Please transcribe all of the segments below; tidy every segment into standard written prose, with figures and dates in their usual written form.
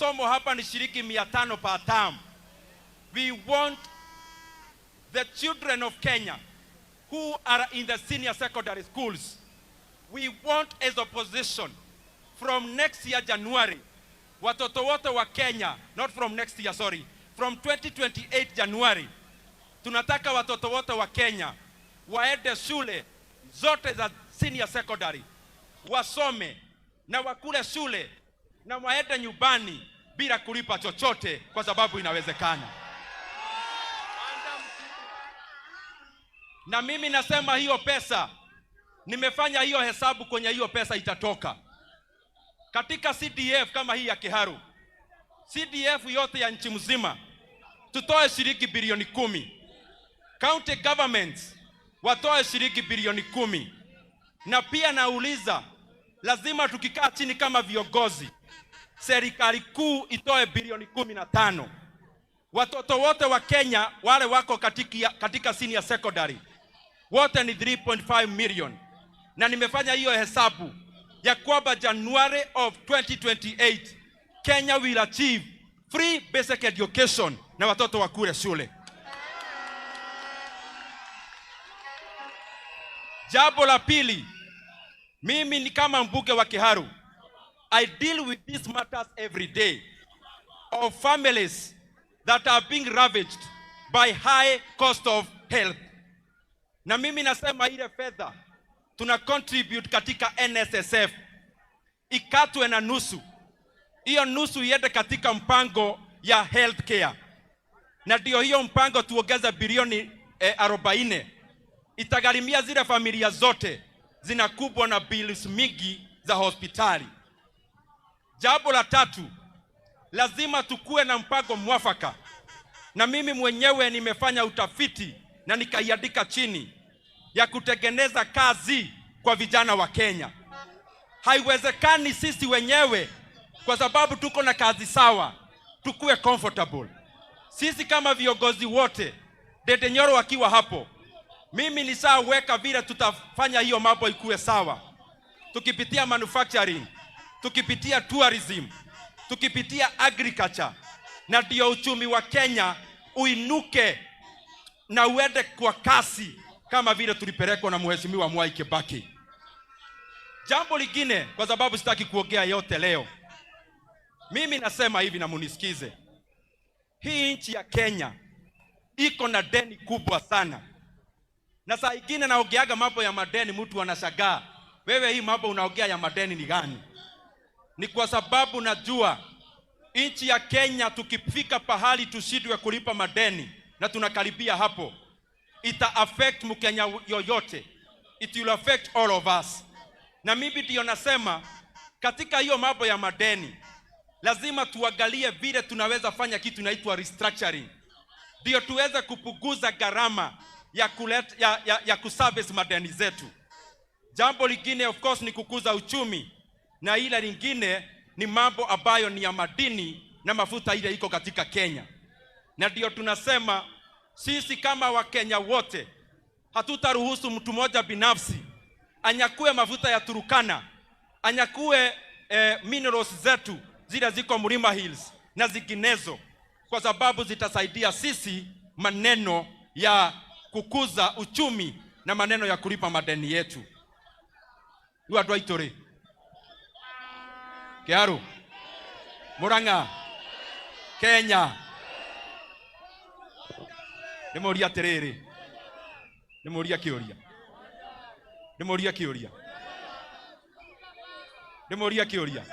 masomo hapa ni shilingi 500 per term. We want the children of Kenya who are in the senior secondary schools, we want as opposition from next year January, watoto wote wa Kenya, not from next year, sorry, from 2028 January, tunataka watoto wote wa Kenya waende shule zote za senior secondary, wasome na wakule shule na waende nyumbani bila kulipa chochote, kwa sababu inawezekana. Na mimi nasema hiyo pesa, nimefanya hiyo hesabu kwenye hiyo pesa itatoka. Katika CDF kama hii ya Kiharu, CDF yote ya nchi mzima, tutoe shilingi bilioni 10. County governments watoe shilingi bilioni 10. Na pia nauliza, lazima tukikaa chini kama viongozi, serikali kuu itoe bilioni 15. Watoto wote wa Kenya wale wako katika senior secondary wote ni 3.5 million. Na nimefanya hiyo hesabu ya kwamba January of 2028 Kenya will achieve free basic education na watoto wakule shule. Jambo la pili, mimi ni kama mbunge wa Kiharu, I deal with these matters every day of families that are being ravaged by high cost of health. Na mimi nasema ile fedha tuna contribute katika NSSF ikatwe na nusu. Hiyo nusu iende katika mpango ya healthcare. Na ndio hiyo mpango tuongeza bilioni 40. Itagharimia zile familia zote zinakubwa na bills mingi za hospitali. Jambo la tatu, lazima tukue na mpango mwafaka. Na mimi mwenyewe nimefanya utafiti na nikaiandika chini ya kutengeneza kazi kwa vijana wa Kenya. Haiwezekani sisi wenyewe kwa sababu tuko na kazi sawa tukue comfortable. Sisi kama viongozi wote, Dede Nyoro akiwa hapo, mimi nisaweka vile tutafanya hiyo mambo ikuwe sawa. Tukipitia manufacturing, tukipitia tourism, tukipitia agriculture, na ndio uchumi wa Kenya uinuke na uende kwa kasi kama vile tulipelekwa na Mheshimiwa Mwai Kibaki. Jambo lingine, kwa sababu sitaki kuongea yote leo, mimi nasema hivi na munisikize. Hii nchi ya Kenya iko na deni kubwa sana. Na saa ingine naongeaga mambo ya madeni, mtu anashangaa, wewe hii mambo unaongea ya madeni ni gani? Ni kwa sababu najua nchi ya Kenya tukifika pahali tushindwe kulipa madeni, na tunakaribia hapo, ita affect Mkenya yoyote. It will affect all of us. Na mimi ndio nasema katika hiyo mambo ya madeni lazima tuangalie vile tunaweza fanya kitu inaitwa restructuring, ndio tuweze kupunguza gharama ya kuservice madeni zetu. Jambo lingine of course ni kukuza uchumi, na ile lingine ni mambo ambayo ni ya madini na mafuta ile iko katika Kenya. Na ndio tunasema sisi kama Wakenya wote hatutaruhusu mtu mmoja binafsi anyakue mafuta ya Turkana, anyakue minerals zetu zile ziko Mlima Hills na zinginezo, kwa sababu zitasaidia sisi maneno ya kukuza uchumi na maneno ya kulipa madeni yetu. Watu waitore Kiharu, Murang'a, Kenya. Nimuria terere, nimuria kioria, nimuria kioria, nimuria kioria,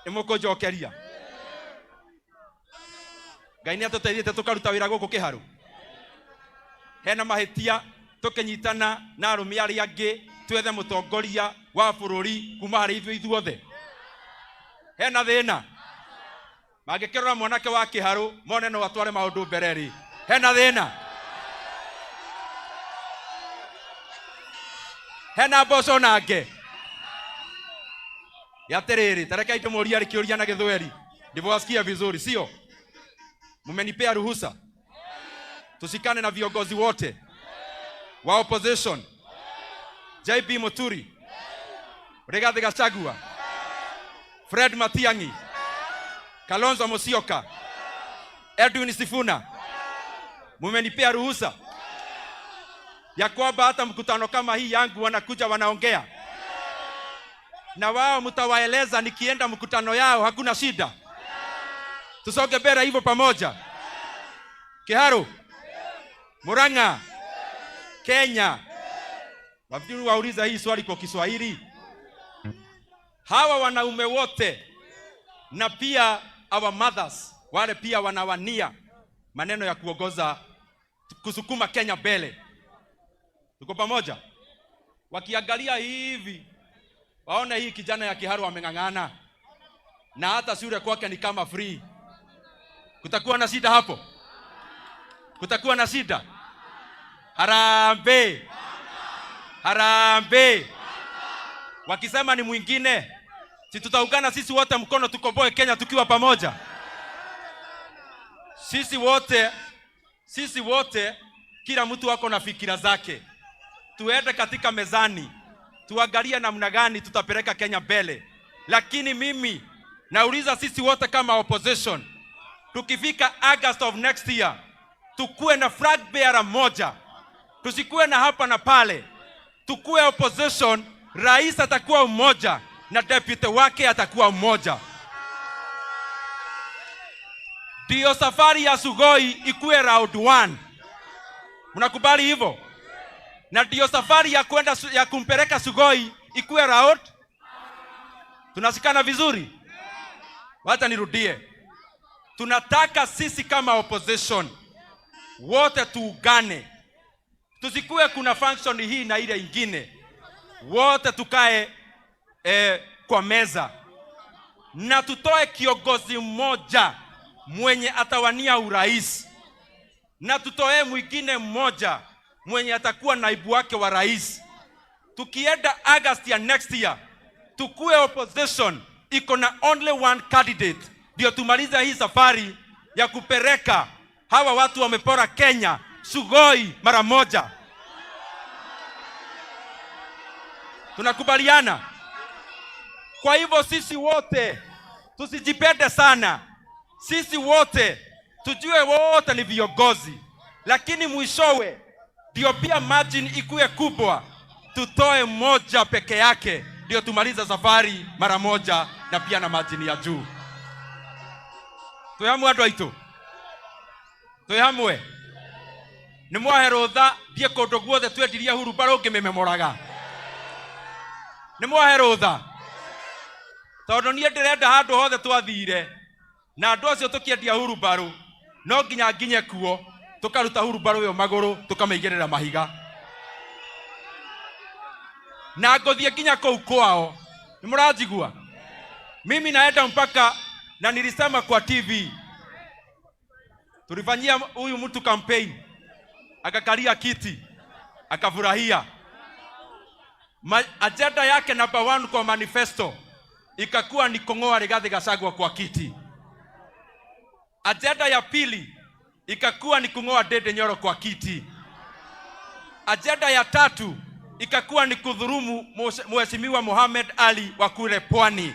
nimukojokeria. Ngai ni atuteithite tukaruta wira guku Kiharu. Hena mahitia tukinyitana na arumi aria angi twethe mutongoria wa bururi kuma hari ithuothe. Hena thina magikerora mwanake wa Kiharu mone no atware maundu mbereri. Hena thina, hena boso nange yaterere. Tareka itumuria likiuria na Githweri ndivyo wasikia vizuri, sio? Mumenipea ruhusa tusikane na viongozi wote wa opposition, JB Muturi, Rigathi Gachagua, Fred Matiang'i, Kalonzo Musyoka, Edwin Sifuna, mumenipea ruhusa ya kwamba hata mkutano kama hii yangu wanakuja wanaongea na wao, mtawaeleza nikienda mkutano yao hakuna shida. Tusonge mbele hivyo pamoja. Kiharu, Murang'a, Kenya. Wafikiri wauliza hii swali kwa Kiswahili. Hawa wanaume wote na pia our mothers wale pia wanawania maneno ya kuongoza kusukuma Kenya mbele. Tuko pamoja? Wakiangalia hivi waone hii kijana ya Kiharu ameng'ang'ana na hata shule kwake ni kama free. Kutakuwa na shida hapo? Kutakuwa na shida? Harambee! Harambee! Wakisema ni mwingine, si tutaungana sisi wote mkono tukomboe Kenya tukiwa pamoja? Sisi wote kila mtu wako na fikira zake. Tuende katika mezani, tuangalie namna gani tutapeleka Kenya mbele. Lakini mimi nauliza sisi wote kama opposition, tukifika August of next year, tukue na flag bearer moja. Tusikue na hapa na pale. Tukue opposition, rais atakuwa mmoja na deputy wake atakuwa mmoja. Ndio safari ya Sugoi ikue round 1. Mnakubali hivyo? Na ndio safari ya kwenda ya kumpeleka Sugoi ikue round. Tunasikana vizuri? Wacha nirudie. Tunataka sisi kama opposition wote tuungane. Tusikue kuna function hii na ile ingine. Wote tukae kwa meza na tutoe kiongozi mmoja mwenye atawania urais, na tutoe mwingine mmoja mwenye atakuwa naibu wake wa rais. Tukienda August ya next year, tukue opposition iko na only one candidate, ndio tumaliza hii safari ya kupeleka hawa watu wamepora Kenya Sugoi mara moja. Tunakubaliana? Kwa hivyo sisi wote tusijipende sana. Sisi wote tujue wote ni viongozi, lakini mwishowe ndio pia margin ikue kubwa, tutoe mmoja peke yake ndio tumaliza safari mara moja na pia na margin ya juu. Tuyamu watu aitu. Tuyamuwe. Nimwaherotha thie kondo guothe twendirie hurubaro ngimememoraga. Nimwaherotha. Tondu nie ndirenda handu hothe twathire na andu acio tukiendia hurubaro no nginya nginye kuo tukaruta hurubaro yo maguru tukameigerera mahiga na ngothie nginya kou kwao. Nimurajigua? Mimi naenda mpaka na nilisema kwa TV, tulifanyia huyu mtu campaign akakalia kiti akafurahia. Agenda yake number 1 kwa manifesto ikakuwa ni kung'oa Rigathi Gachagua kwa kiti. Agenda ya pili ikakuwa ni kung'oa Ndindi Nyoro kwa kiti. Agenda ya 3 ikakuwa ni kudhurumu Mheshimiwa Mohamed Ali wa kule Pwani.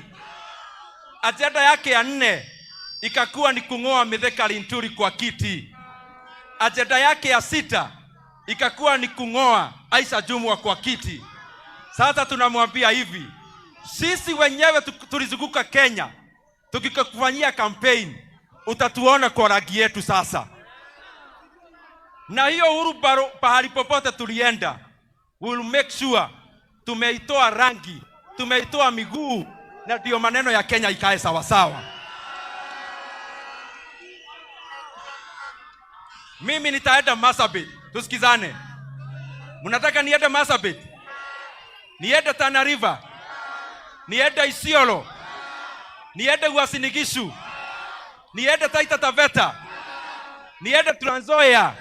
Agenda yake ya 4 ikakuwa ni kung'oa Mithika Linturi kwa kiti. Agenda yake ya 6 ikakuwa ni kung'oa Aisha Jumwa kwa kiti. Sasa tunamwambia hivi, sisi wenyewe tulizunguka Kenya tukikufanyia campaign, utatuona kwa rangi yetu sasa. Na hiyo hurubaro pahali popote tulienda, we'll make sure tumeitoa rangi, tumeitoa miguu, na ndio maneno ya Kenya ikae sawa sawa. Mimi nitaenda Marsabit, tusikizane. Mnataka niende Marsabit? Niende Tana River? Niende Isiolo? Niende Uasin Gishu? Niende Taita Taveta? Niende Trans Nzoia?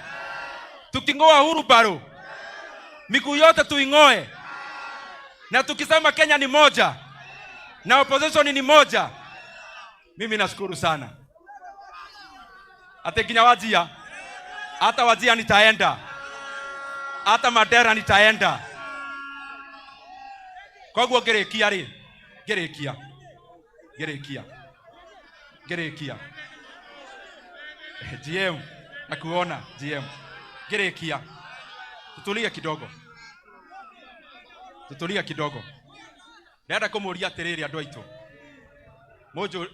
Tuking'oa hurubaro miguu yote tuing'oe, na tukisema Kenya ni moja na opposition ni moja. Mimi nashukuru sana. Hata Kinya Wajia, hata Wajia nitaenda, hata Madera nitaenda. Kwa hivyo gerekia. Ngirikia. GM, nakuona GM. Ngirikia. Tutulia kidogo. Tutulia kidogo. Ndenda kumuria atiriri andu aitu. Mojo